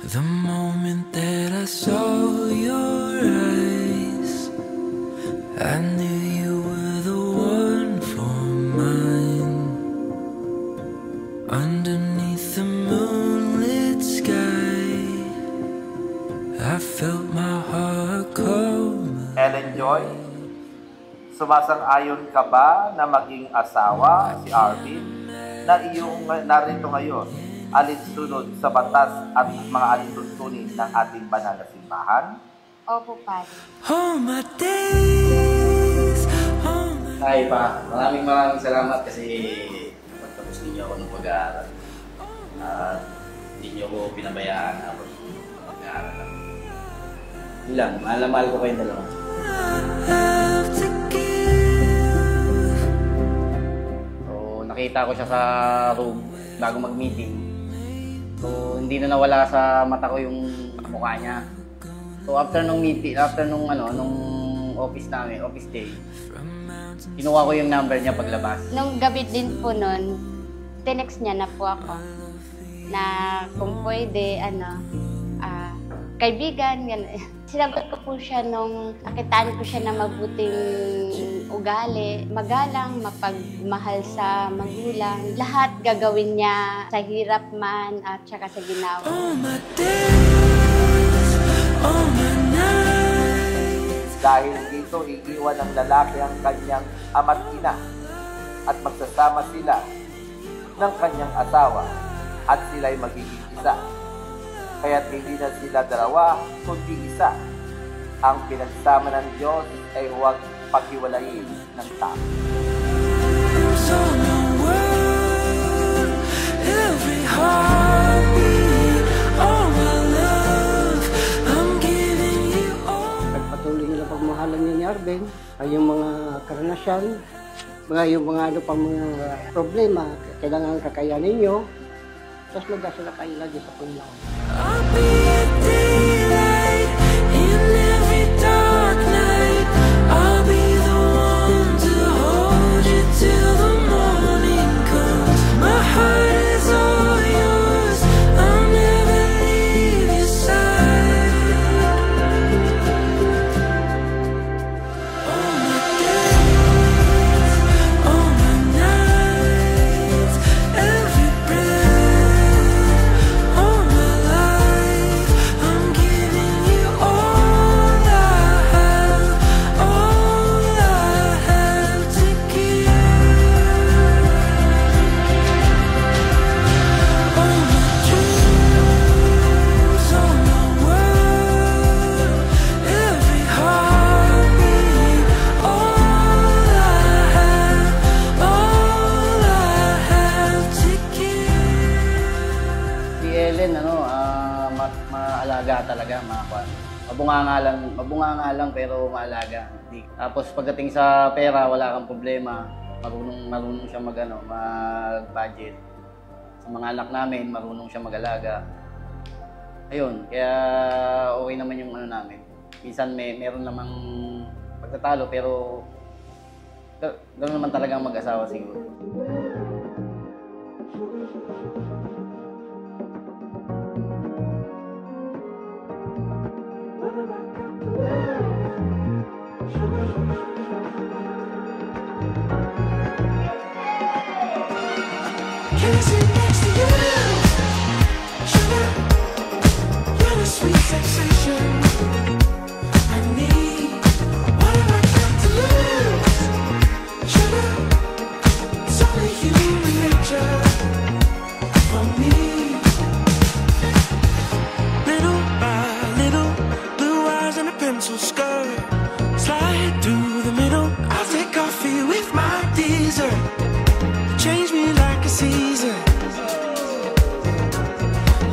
The moment that I saw your eyes, I knew you were the one for mine. Underneath the moonlit sky, I felt my heart come. Ellen Joy, sumasang-ayon ka ba na maging asawa si Arvin na iyong narito ngayon alinsunod sa batas at mga alintuntunin ng ating banal na simbahan? Opo, Padre. Ay pa, maraming salamat kasi pagtapos ninyo ako ng pag-aaral. At hindi niyo ako pinabayaan ako ng pag-aaral. Hindi lang, mahal na mahal ko kayong dalawa. So, nakita ko siya sa room bago mag-meeting. So, hindi na nawala sa mata ko yung mukha niya. So, after nung meeting, nung office namin, office day, kinuha ko yung number niya paglabas. Nung gabi din po nun, tinext niya na po ako na kung pwede, kaibigan, gano'n. Sinagot ko po siya nung nakitaan ko siya na mabuting ugali, magalang, mapagmahal sa magulang. Lahat gagawin niya sa hirap man at saka sa ginawa. Dahil dito, iiwan ng lalaki ang kanyang ama't ina at magsasama sila ng kanyang asawa at sila'y magiging isa. Kaya't hindi na sila dalawa, kundi isa. Ang pinagsama ng Diyos ay huwag paghiwalayin ng tao. Pagpatuloy nila pagmahalan niya ni Arvin ay yung mga karanasyan, yung mga mga problema, kailangan kakayanin niyo. Tapos magdasal kayo lagi sa Panginoon. Maalaga talaga, mabunganga lang pero maalaga. Tapos pagdating sa pera, wala kang problema. Marunong siya mag-budget. Sa mga anak namin, marunong siya mag-alaga. Ayun, kaya okay naman yung namin. Minsan meron namang pagtatalo pero ganoon naman talagang mag-asawa siguro.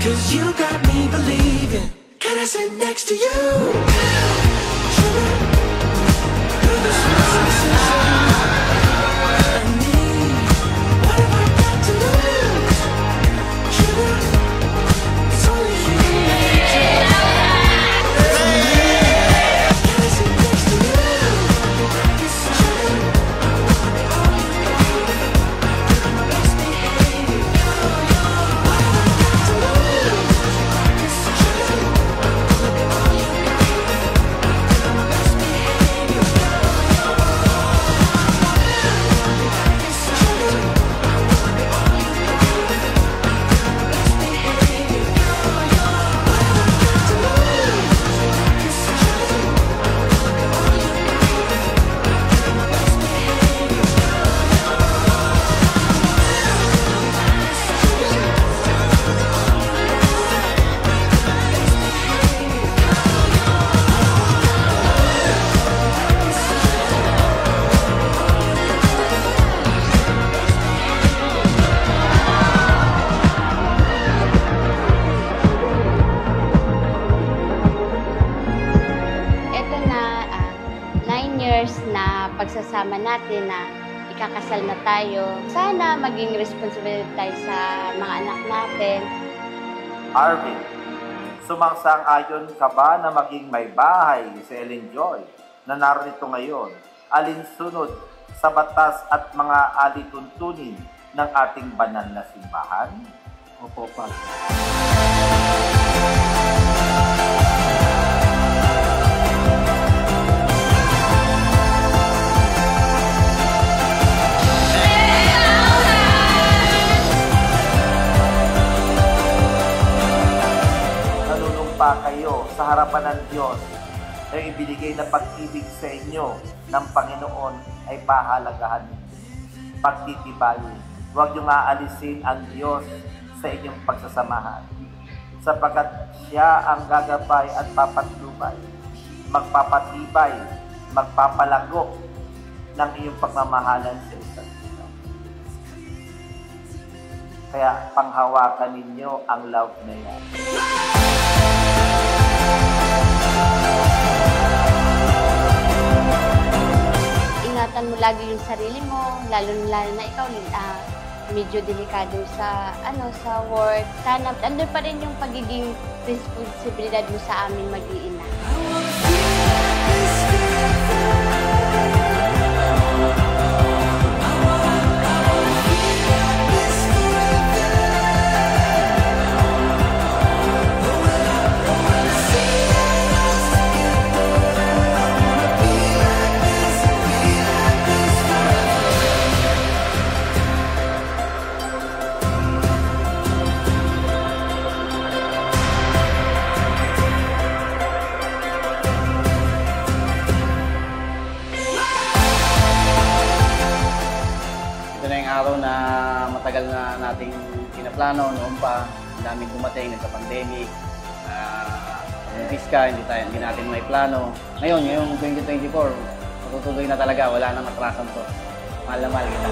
Cause you got me believing. Can I sit next to you? Sugar, you're the sweet sensation I need. What have I got to lose? Sugar, it's only human nature. Can I sit next to you? Sugar, best behavior. What have I got to lose? natin na ikakasal na tayo. Sana maging responsible tayo sa mga anak natin. Arvin, sumangsang-ayon ka ba na maging may bahay si Ellen Joy na narito ngayon, alinsunod sa batas at mga alituntunin ng ating banal na simbahan? Opo, Padre. Nanunumpa kayo sa harapan ng Diyos na ibinigay na pag-ibig sa inyo ng Panginoon ay pahalagahan ninyo. Pagtitibayin, huwag niyong aalisin ang Diyos sa inyong pagsasamahan, sapagkat Siya ang gagabay at papatnubay, magpapatibay, magpapalago ng iyong pagmamahalan sa isa't isa. Kaya panghawakan ninyo ang love na yan. Ingatan mo lagi yung sarili mo, lalo na ikaw, medyo delikado sa sa work. Sana andun pa rin yung pagiging responsibilidad mo sa amin mag-iina. Araw na matagal na nating pinaplano noon pa, ang daming dumating, nagka-pandemic, hindi natin may plano. Ngayon, ngayong 2024, matutuloy na talaga, wala nang atrasan to. Mahal na mahal kita.